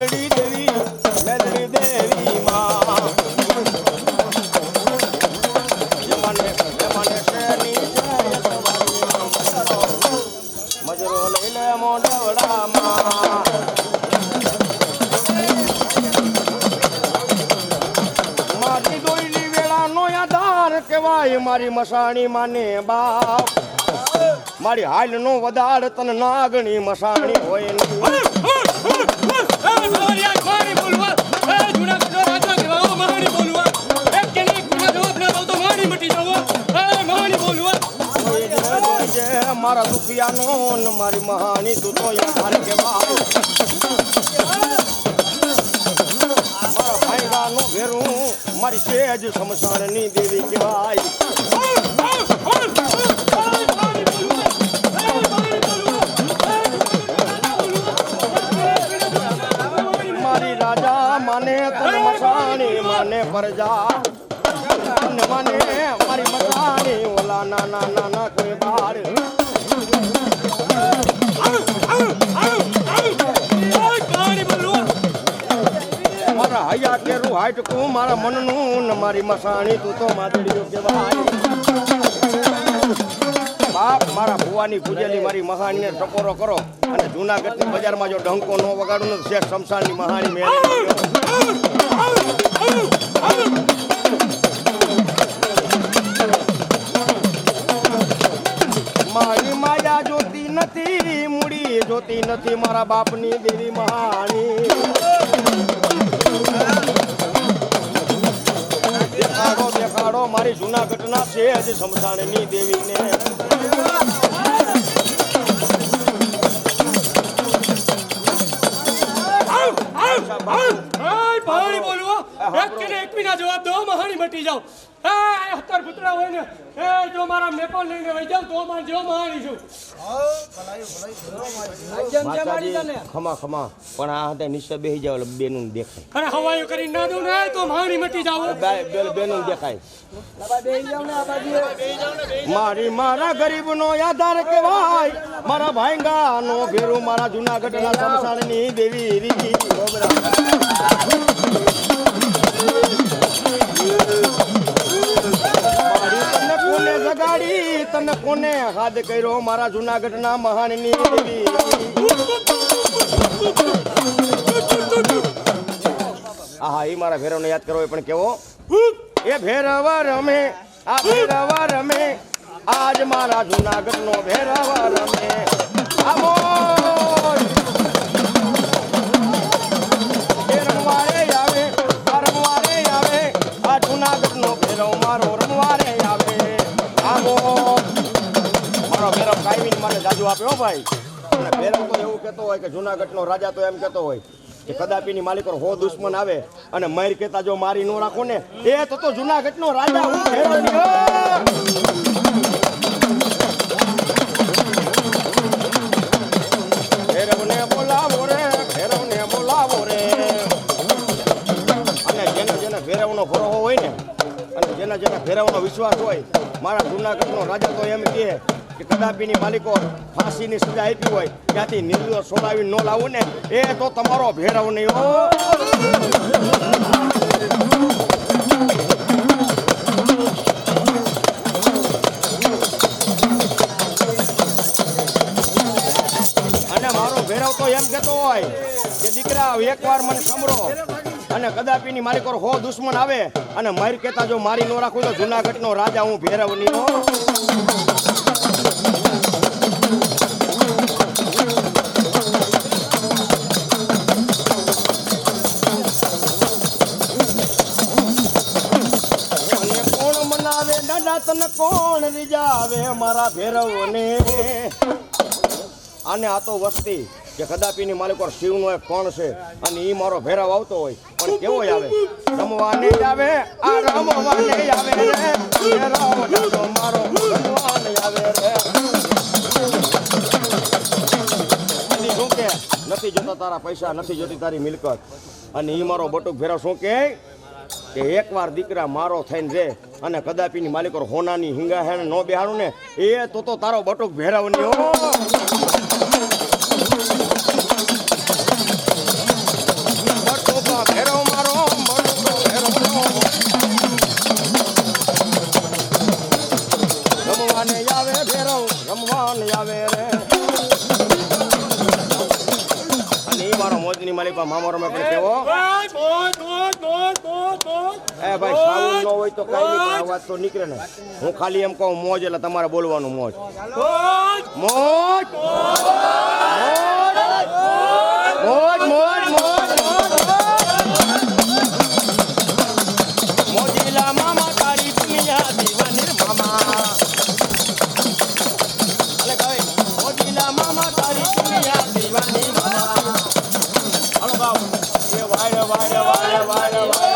દેવી મેલડી દેવી માં મને શેની મજરો લઈ લે મોઢવડામાં મારી દોઈલી વેળાનો આધાર કહેવાય મારી મસાણી માને બાપ મારી હાલ નો વધાર તન નાગણી મસાણી હોય મારા દુખિયાનો ને મારી મહાની તું તો યાર કેવા મારા ભાઈરાનો ઘેરું મારી સેજ સમસાણની દેવી કહેવાય મારી રાજા માને તન મસાણી માને પરજા મને મારી મસાણી ઓલા નાના નાના કોઈ બાર મારા હૈયા કેરું હાટકું મારા મનનું ને મારી મસાણી તું તો માદડીઓ કહેવાય બાપ મારા ભુવાની પૂજેલી મારી મહાણીને ટકોરો કરો અને જૂનાગઢની બજારમાં જો ડંકો ન વગાડું ને શેખ શમશાનની મહાણી મેં મારી માયા જોતી નથી મૂડી જોતી નથી મારા બાપની દેવી મહાની દેખાડો દેખાડો મારી જૂનાગઢના સેજ શમશાનની દેવીને પાણી બોલવો એક કે એક વિના જવાબ દો મહાણી મટી જાવ એ હતર પુતરા હોય ને એ જો મારા મેપો લઈને વઈ જાવ તો માર જેવો મહાણી છું ખમા ખમા પણ આ હતા નીચે બેસી જાવ એટલે બેનું દેખાય અરે હવાયો કરી ના દઉં ને તો મહાણી મટી જાવ બેનું દેખાય મારી મારા ગરીબનો આધાર કહેવાય મારા ભાઈંગાનો ભેરું મારા જૂનાગઢના શમશાનની દેવી રીતિ જગાડી તને કોને હાથ કર્યો મારા જૂનાગઢના મહાનની દેવી આહા એ મારા ભેરવને યાદ કરવો પણ કેવો એ ભેરવ રમે આ ભેરવ રમે આજ મારા જૂનાગઢનો ભેરવ રમે આવો રમવારે આવે આ રમવારે આવે આ જૂનાગઢનો ભેરવ મારો રમવારે આવે આવો મારો ભેરવ કાયમી મને જાજુ આપ્યો ભાઈ અને ભેરવ તો એવું કહેતો હોય કે જૂનાગઢનો રાજા તો એમ કહેતો હોય કે કદાપીની માલિકો હો દુશ્મન આવે અને મર કેતા જો મારી નો રાખો ને એ તો જૂનાગઢનો રાજા હું ભેરવ ભેરવને બોલાવો રે ભેરવને બોલાવો રે અને જેને જેને ભેરવનો ભરોહો હોય ને અને જેના જેના ભેરવનો વિશ્વાસ હોય મારા જૂનાગઢનો રાજા તો એમ કહે કે કદાપીની માલિકો ફાંસીની સજા આપી હોય ત્યાંથી નિર્દોષ છોડાવી ન લાવું ને એ તો તમારો ભેરવ નહીં હો અને મારો ભેરવ તો એમ કહેતો હોય કે દીકરા એકવાર મને સાંભળો અને કદાપીની માલિકો હો દુશ્મન આવે અને મર કેતા જો મારી ન રાખું તો જૂનાગઢનો રાજા હું ભેરવ નહીં હો તને કોણ રીજાવે મારા ભેરવને આને આ તો વસ્તી કે કદાપીની માલિકો શિવનો એક કોણ છે અને ઈ મારો ભેરવ આવતો હોય પણ કેવો આવે રમવાને આવે આ રમવાને આવે રે ભેરવ મારો રમવાને આવે રે શું કે નથી જોતા તારા પૈસા નથી જોતી તારી મિલકત અને ઈ મારો બટુક ભેરવ શું કે એકવાર દીકરા મારો થઈને રે અને કદાપીની માલિકો હોનાની હિંગા હેને નો બેહાડું ને એ તો તારો બટુક ભેરવની હો આવે રે અને ઈ મારો મોજની માલિક મામો રમે પણ કેવો એ ભાઈ સાઉન્ડ ન હોય તો કઈ નહીં અવાજ તો નીકળે ને હું ખાલી એમ કહું મોજ એટલે તમારે બોલવાનું મોજ મોજ મોજ મોજ મોજ મોજીલા મામા તારી દુનિયા દીવાની મામા અલે કઈ મોજીલા મામા તારી દુનિયા દીવાની મામા હાલો ગાવ એ વાય વાય વાય વાય વાય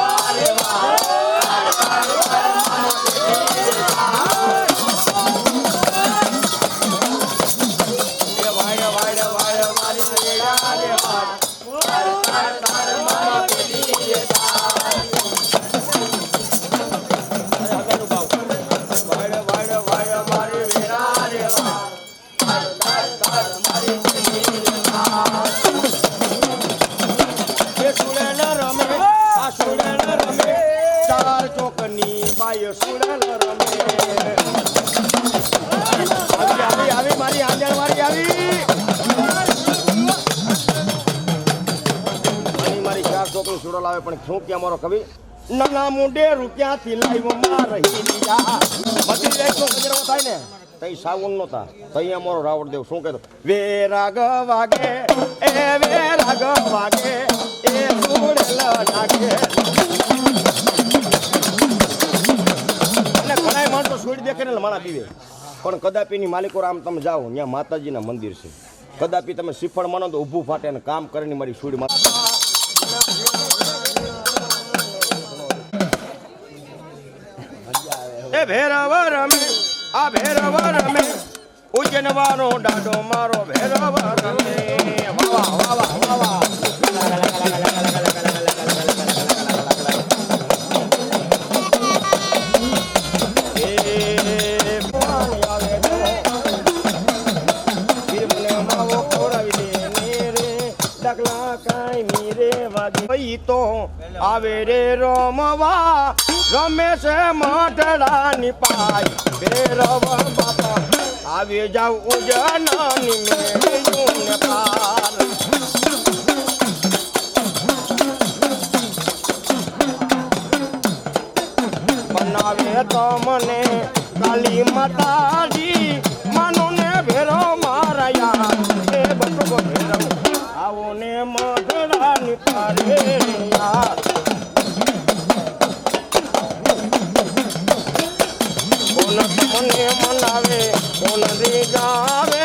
લાવે પણ શું કે અમારો કવિ નાના મુંડે રૂપિયાથી લાવ્યો માં રહી લીધા બધી રેટનો ગજરો થાય ને તઈ સાવન નો તા તઈ અમારો રાવણ દેવ શું કહેતો વે રાગ વાગે એ વે રાગ વાગે એ સુડેલ નાખે અને ઘણા માણસો છોડી દેખે ને માણા પીવે પણ કદાપીની માલિકો આમ તમે જાઓ ત્યાં માતાજીના મંદિર છે કદાપી તમે શ્રીફળ માનો તો ઊભું ફાટે અને કામ કરીને મારી સુડી માતા એ ભેરવ રમે આ ભેરવ રમે ઉજનવાનો ડાડો મારો ભેરવ રમે વાવા વાવા વાવા તો આવે રે રમવા રમે છે મઢડાની પાય ભેરવ બાપા આવી જાવ ઉજનાની મેળ્યું ને પાર બનાવે તમને કાલી માતાજી માનો ને ભેરવ મારયા એ બટકો ભેરવ આવો ને મઢડાની પારે યાર મને મનાવે કોણ રીજાવે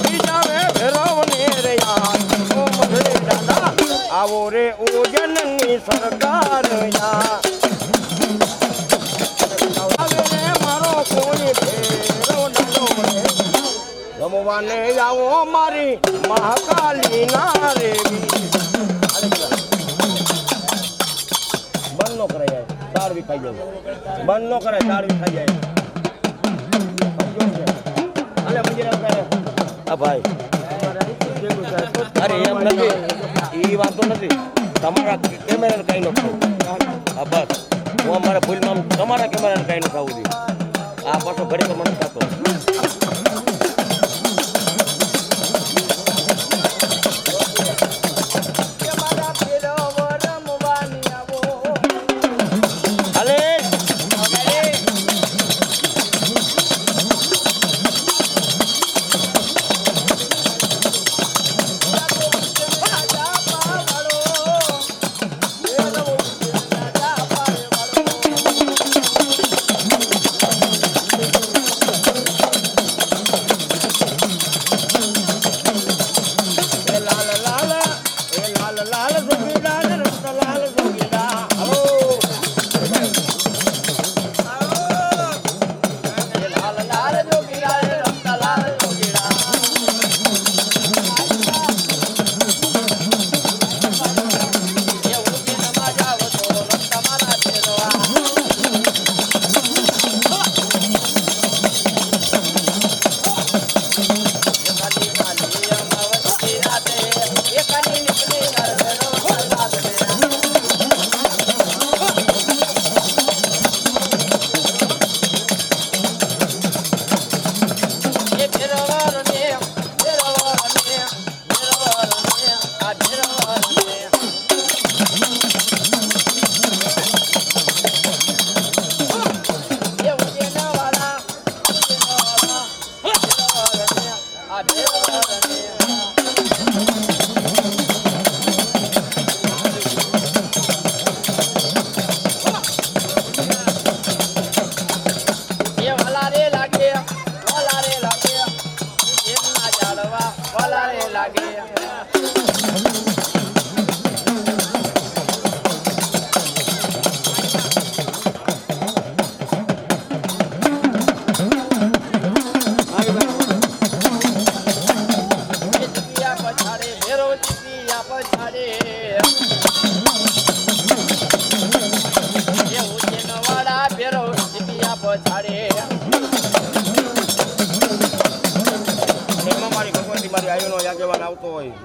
રીજાવે ભેરવને રે યાર ઓ મઢે દાદા આવો રે ઉજનની સરકાર યાર આવે રે મારો કોઈ ભેરવ ડાલો રે રમવાને આવો મારી મહાકાલી ના રે બંધ નો કરાય દાળ વિખાઈ જાય બંધ નો કરાય દાળ વિખાઈ જાય ભાઈ અરે એમ નથી એ વાંધો નથી તમારા કેમેરાને કઈ ન ખાવું હા બસ હું અમારા ભૂલમાં તમારા કેમેરાને કઈ ન ખાવું દઉં આ પાછો ઘડી તો મને થતો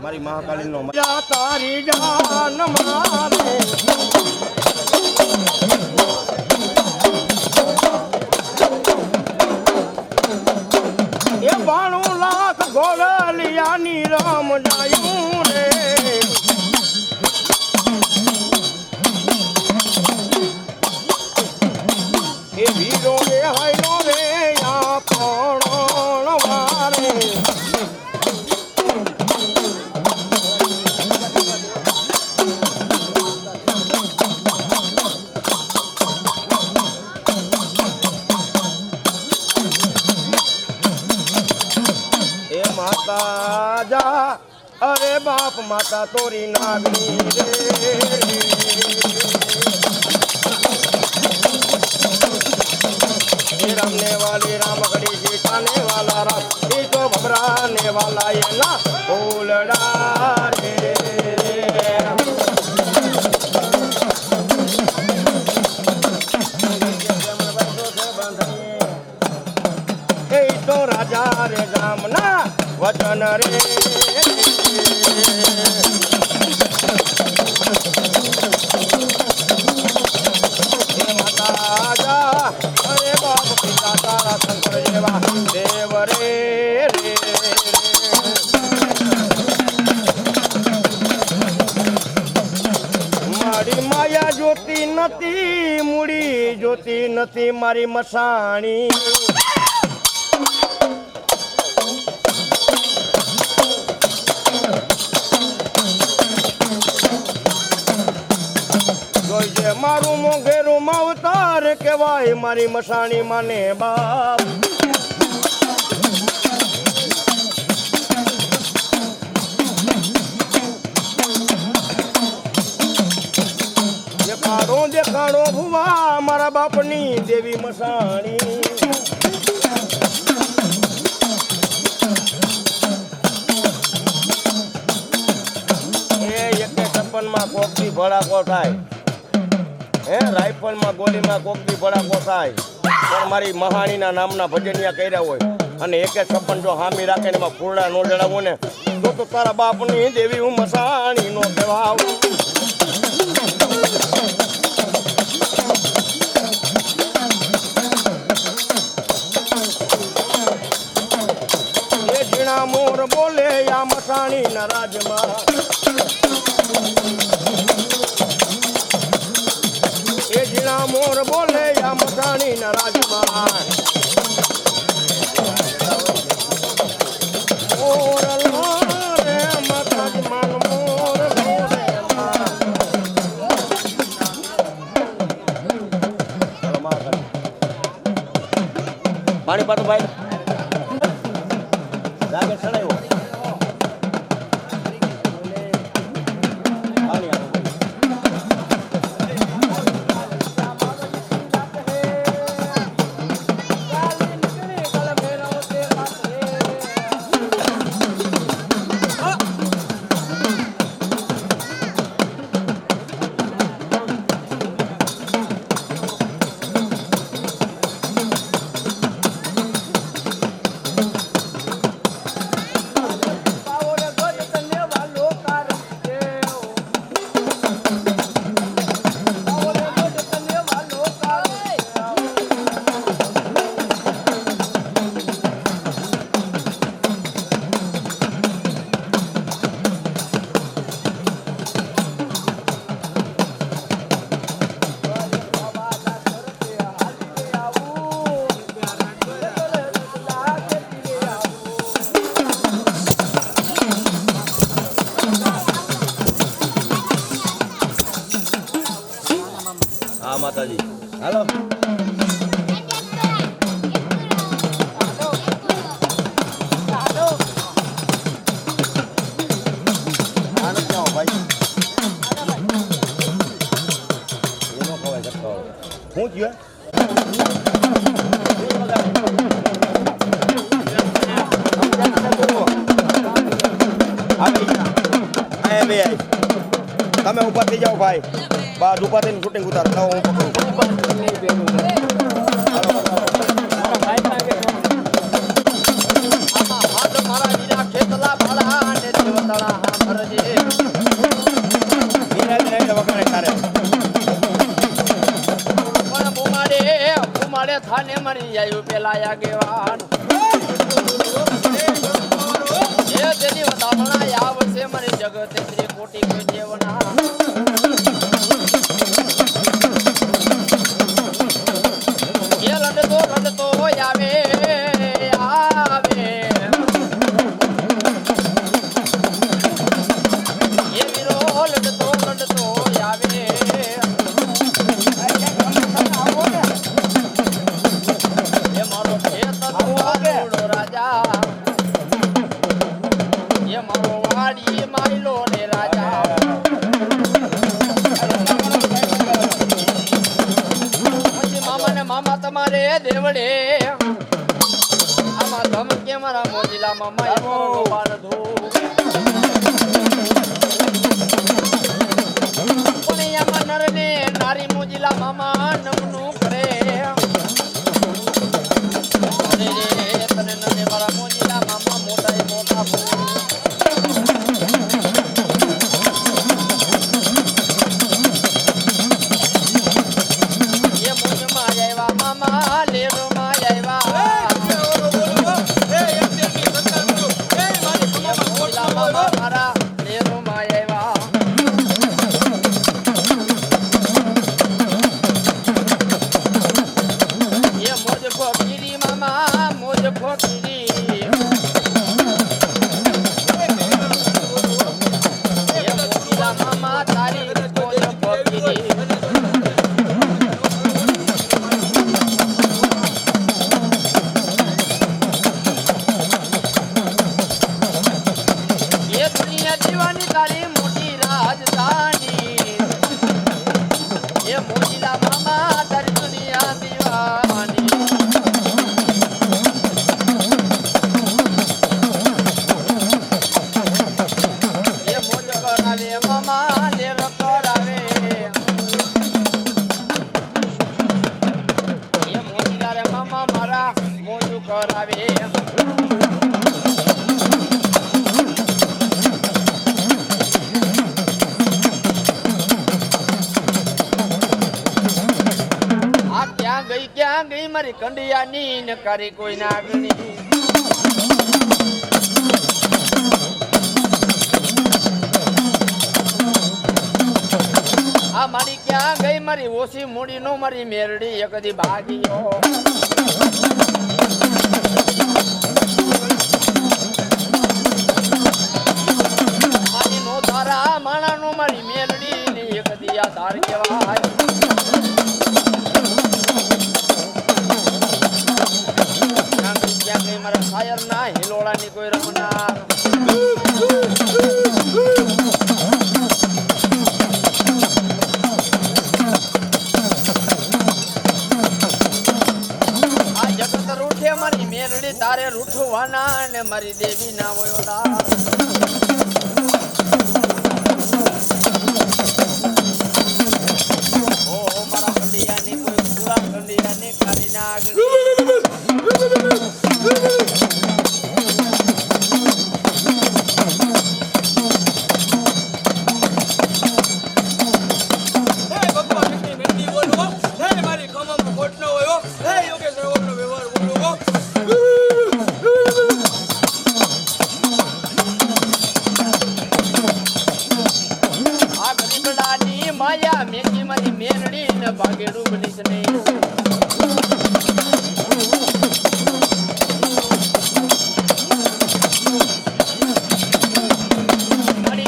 મારી મહાકાલી નો તારી જાન મારે એ 92 લાખ ગોળલિયાની રામ જાયું રે એ વીરો રે હાયનો રે આ કોણ વારે જા અરે બાપ માતા તોરી નાગની રે रामने वाली राम घड़ी जीताने वाला राम ये तो घबराने वाला ये ना बोलड़ा रे ये तो राजा रे राम ना वचन रे देव रे रे मारी माया ज्योति नती मुड़ी ज्योति नती मारी मसाणी જોઈજે મારું મોંઘેરું માવતાર કહેવાય મારી મસાણી માને બાપ દેખાડો ભુવા મારા બાપની દેવી મસાણી એ 156 માં કોકથી ભડાકો થાય હે રાઇફલ માં ગોલીમાં કોકથી ભડાકો થાય પણ મારી મહાણીના નામના ભજનિયા કર્યા હોય અને 156 જો હામી રાખે ને એમાં ફૂરડા નો જડાવો ને તો તારા બાપની દેવી હું મસાણી નો કહેવાવ મોર બોલે યા મસાણી ના રાજમાં એ જીણા મોર બોલે યા મસાણી ના રાજમાં મોર રે મસાજ માન મોર બોલે પાણી પાતો ભાઈ જાગે ચડાયો માતાજી હાલો હું થયું તમે ઉભા થઈ જાઓ ભાઈ બાદ ઉભા થઈને શૂટિંગ ઉતારો લાવો હું થાને મરી જાય પેલા આગેવાન જે તેની વધામણા આવશે મરી જગતે શ્રી કોટી કોઈ દેવના એ રડતો આવે આવે એ વીરો રડતો આવે તમારે દેવડે આમાં ધમકે મારા મોજીલા મામા એવો બાળ ધો પણ આમાં નરને નારી મોજીલા મામા નમનું કરે રે તને નને મારા મોજીલા મામા મોટા ક્યાં ગઈ મારી કંડિયાની નકારી કોઈ નાગણી આ મારી ક્યાં ગઈ મારી ઓછી મૂડી નો મારી મેરડી એકદી ભાગીયો મારી નો તારા માણા નો મારી મેરડી ની એકદી આ ધાર કેવાય મારા શાયર ના હિલોળાની કોઈ રમનાર આ જગત રૂઠે મારી મેરડી તારે રૂઠવાના ને મારી દેવી ના વયોડા ઓ મારા કંડિયાની કોઈ પૂરા કંડિયાની કારી ના આગળ માયા મેકી મારી મેરડી ને ભાગેડું બનીશ નહીં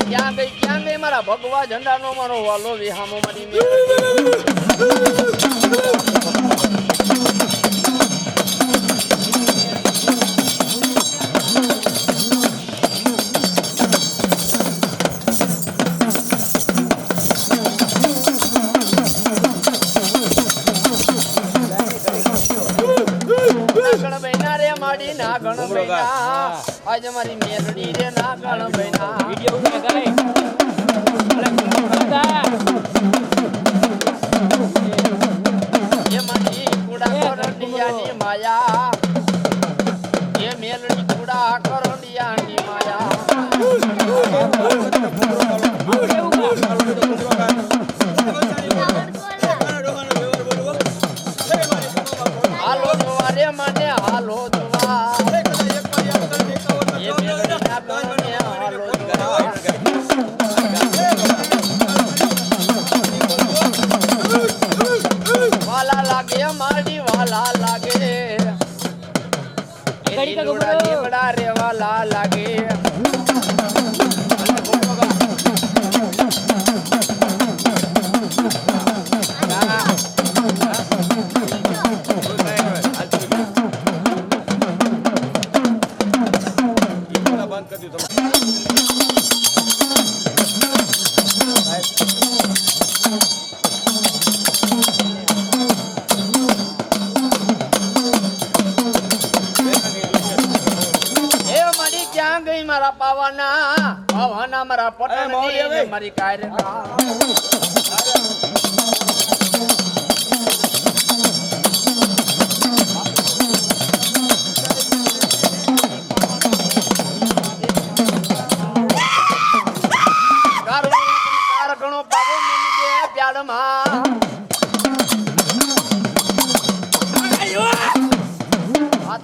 ક્યાં ગઈ મારા ભગવા ઝંડા નો મારો વાલો વિહામો મારી મેરડી નાગણ બૈના રે માડી નાગણ બૈના આજ મારી મેલડી રે નાગણ બૈના એ મારી કુડા કરંડિયાની માયા એ મેલડી કુડા કરંડિયાની માયા હાલો જોવા રે મને હાલો જોવા એ મેલડી નાગણને હાલો જોવા વાલા લાગે માડી વાલા લાગે એ લીલુડા લીમડા રે વાલા લાગે ક્યાં ગઈ મારા પાવાના મારા પટણ મારી કાયરા ઘણો પાવો મેલી દે પ્યાડમાં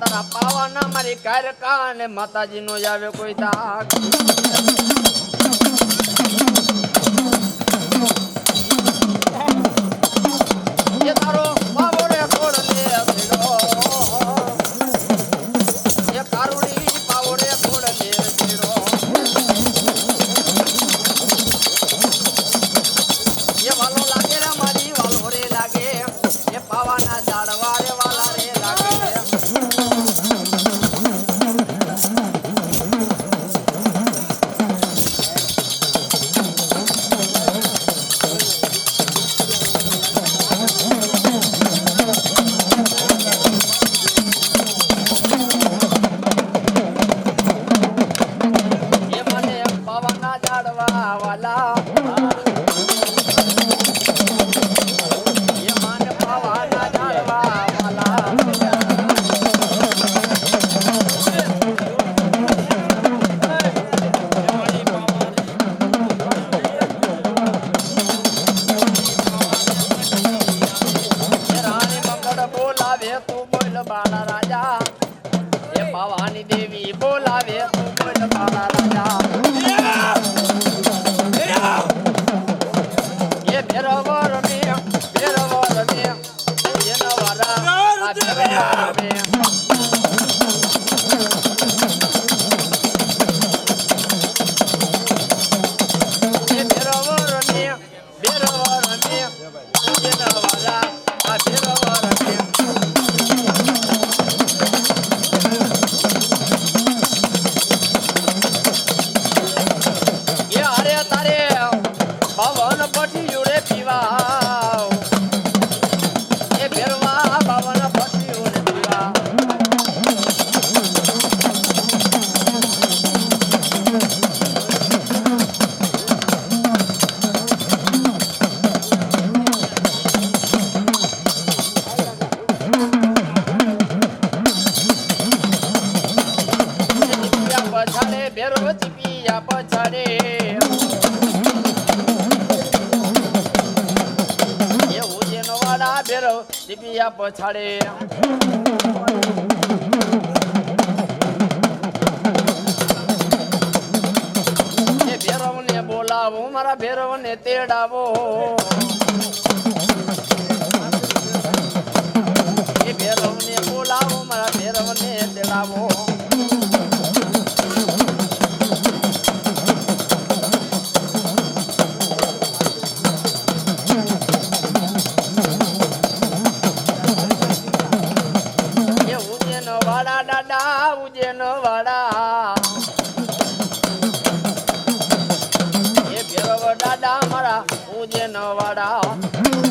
તારા પાવાના મારી કાયરકા અને માતાજી નો આવે કોઈ દાગ એ તારો પાવો રે કોડ લે ભેડો એ કારુડી પાવો રે કોડ લે ભેડો એ વાલો લાગે રે મારી વાલો રે લાગે એ પાવાના ઝાડવા રે વાલા રે લાગે પછાડે ભેરવને બોલાવો મારા ભેરવને તેડાવો એ ભેરવને બોલાવો મારા ભેરવને તેડાવો વાડા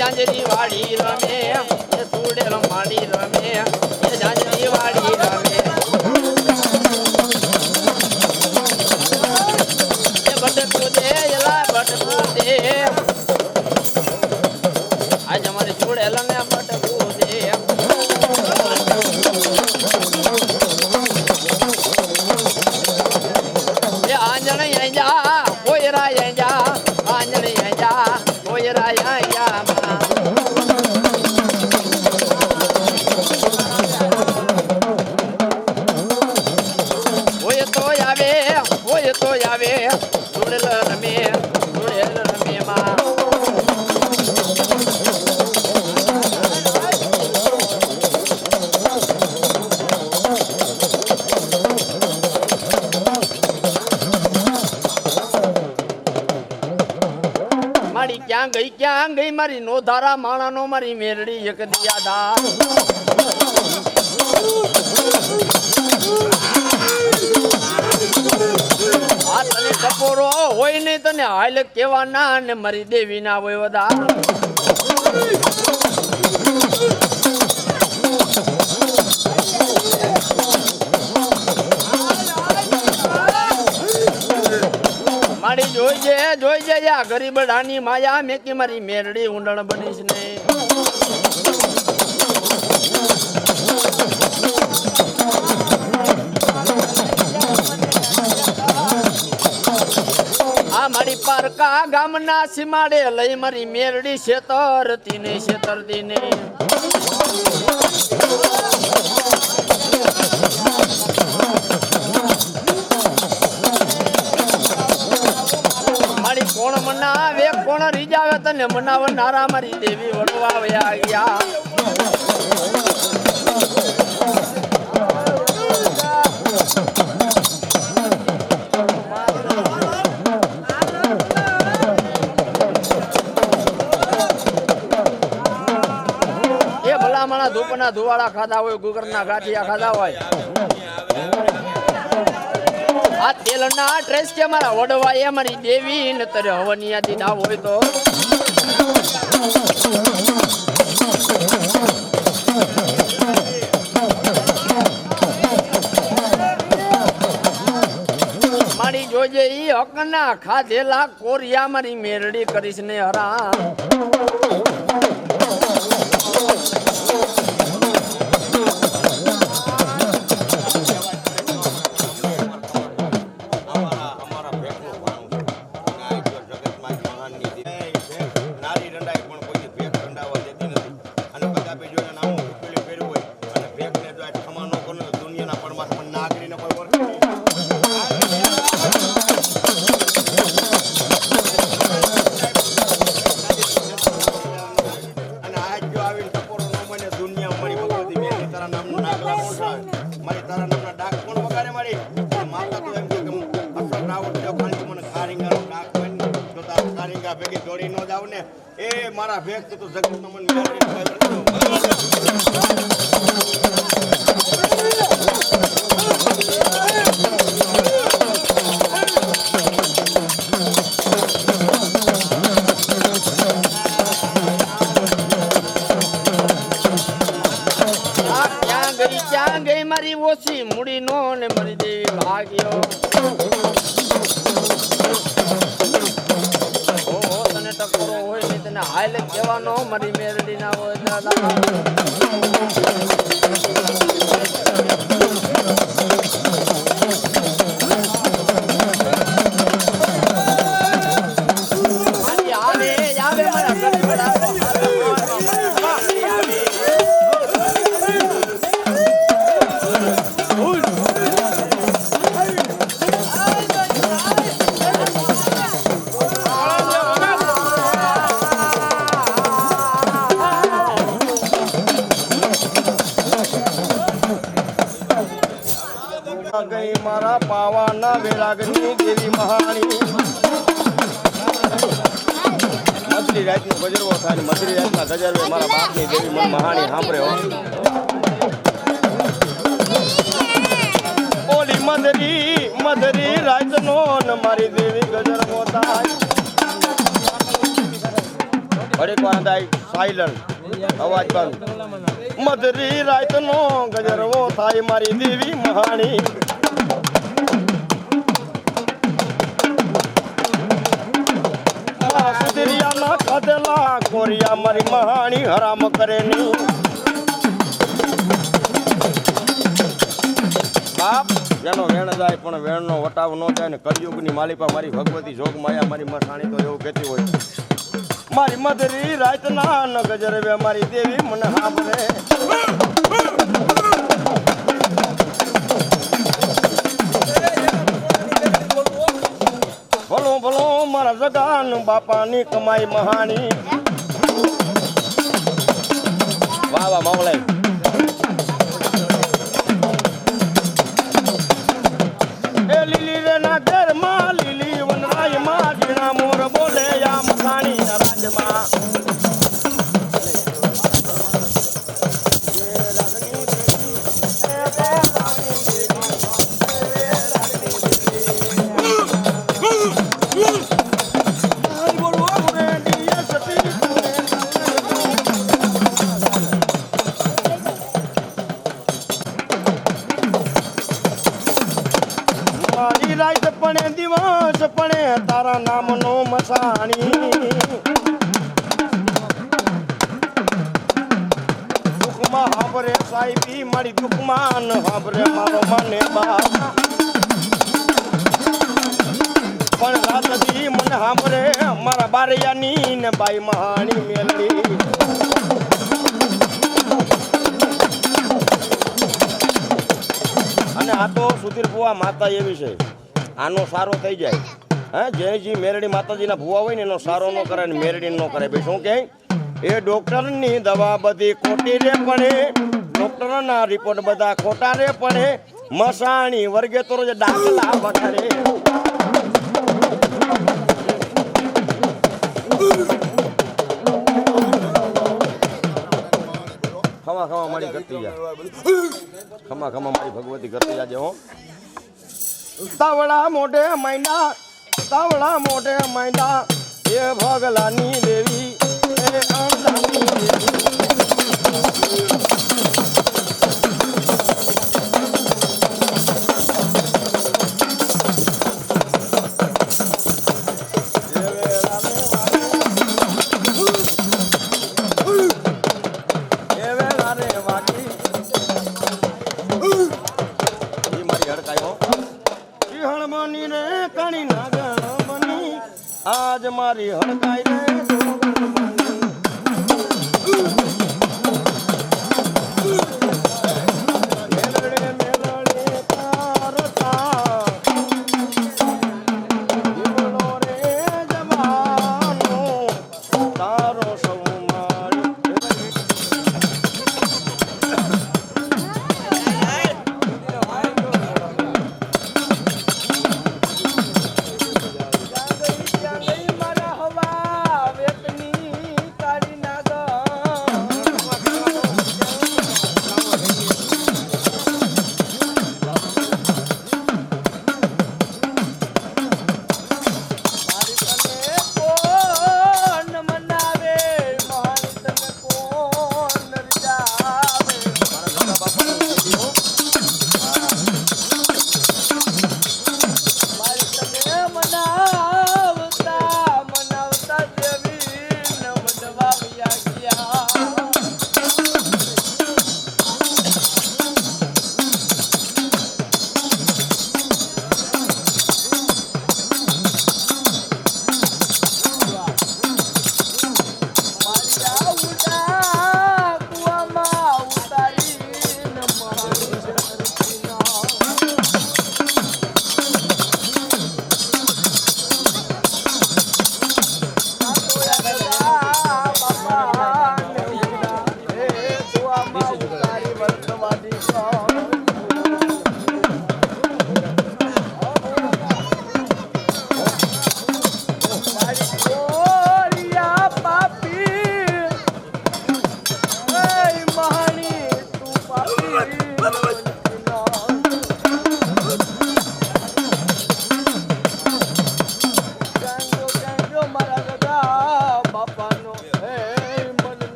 જાંજરી વાડી રમે એ સુડેલ માડી રમે એ જાંજરી વાડી રમે એ બટકુ દે એલા બટકુ દે આજ અમારી સુડેલ ને બટકુ દે એ આંજણી આંજા કોયરા આંજા આંજણી આંજા કોયરા આંજા તો આવે સુડેલ રમે માં મારી ક્યાં ગઈ મારી નો ધારા માણા નો મારી મેરડી એક દિયા ડા તને ટપોરો હોય નહીં તને હાલ કેવાના ને મારી દેવી ના હોય વદા મારી જોઈજે યા ગરીબડાની માયા મેકી મારી મેરડી ઊંડણ બનીશ ને મારી પારકા ગામના સીમાડે લઈ મારી મેરડી શેતરતી ને મારી કોણ મનાવે કોણ રીજાવે તને મનાવનારા મારી દેવી વડવા ગયા ધૂપના ધુવાળા ખાધા હોય ગુગરના ગાંઠિયા ખાધા હોય આ તેલના ડ્રેસ કે મારા વડવા એ મારી દેવી ને તરે હવનિયા દીધા હોય તો મારી જોજે ઈ હકના ખાધેલા કોરિયા મારી મેરડી કરીશ ને હરા એ મારા ભેગ તો જગત મન ક્યાં ગઈ મારી ઓછી મૂડી નો ને મારી દેવી ભાગ્યો હાલ કેવાનો મારી મેરડી ના હોય દાદા આવે મારા મારા પાવાના વૈરાગની દેવી મહાણી મધરી રાતનો ગજરવો થાય મધરી રાતના ગજરવે મારા બાપની દેવી મને મહાણી સાંભળે હો ઓલી મધરી રાતનો ને મારી દેવી ગજરવો થાય ઘડીક વાર થાય સાયલન્ટ અવાજ બંધ મધરી રાતનો ગજરવો થાય મારી દેવી મહાણી સુધરિયાના ખાધેલા કોરિયા મારી મહાણી હરામ કરે નહીં બાપ જેનો વેણ જાય પણ વેણનો વટાવ ન જાય ને કલયુગની માલિપા મારી ભગવતી જોગ માયા મારી મસાણી તો એવું કહેતી હોય મારી મધરી રાતના ન ગજરવે મારી દેવી મને સાંભળે ભલો ભલો મારા જગાન બાપાની કમાઈ મહાણી વાહ વાહ માવલાઈ એ લીલી રે ના ઘરમાં લીલી વનરાય માં જીણા મોર બોલે યા મખાણી ના રાજમાં દિવસ પડે તારા નામનો મસાણી દુઃખમાં હાબરે સાહેબી મારી દુઃખમાં હાબરે મારો મને બાપ પણ રાતથી મને હાબરે મારા બારૈયાની ને બાઈ મહાણી મેલડી અને આ તો સુધીર બુવા માતા એવી છે આનો સારો થઈ જાય હા જે મેરડી માતાજીના ભુવા હોય ને એનો સારો ન કરે ને મેરડી ન કરે ભાઈ શું કહે એ ડોક્ટરની દવા બધી ખોટી રે પડે ડોક્ટરના રિપોર્ટ બધા ખોટા રે પડે મસાણી વર્ગે તો રોજ દાખલા વખારે ખમા ખમા મારી ગતી જા ખમા ખમા મારી ભગવતી ગતી જાજે હો તાવડા મોઢે માંડા એ ભગલાની દેવી એ અંધાની દેવી આજ મારી હડકાઈ રે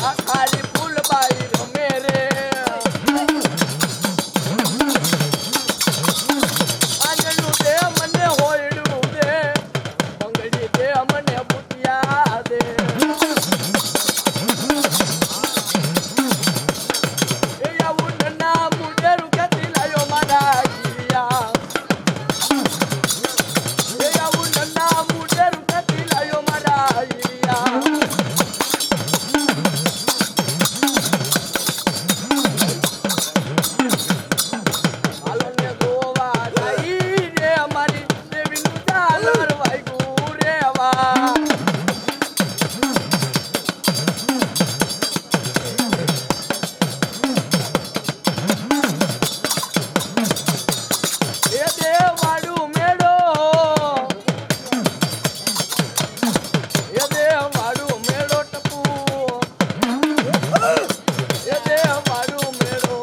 આ ખાલી ફૂલબાઈ રમે રે આંગણું દે મને હોયડું દે બંગડી દે મને બુટિયા દે એ આવું નના મુડેરું કતી લાયો મારા ગિરિયા એ આવું નના મુડેરું કતી લાયો મારા ગિરિયા હાલોને ગોવા જાય રે અમારી દેવીનું ઝાલર વાગ્યું રે વા એ દેવાડું મેળો એ દેવાડું મેળો ટપુ એ દેવાડું મેળો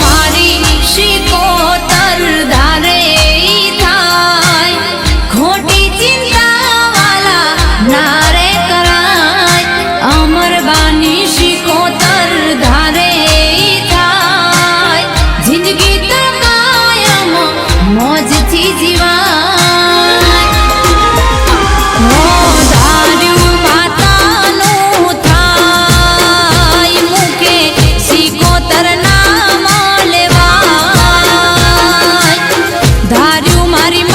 મારી શિકોતર ધારે થાય ખોટી ચિંતા વાલા નારે કરાય અમરબાની શિકોતર ધારે થાય જિંદગી તો કાયમ મોજથી જીવાય ધાર્યું માતાનું થાય મુકે શિકોતર નામ લેવાય ધાર્યું મારી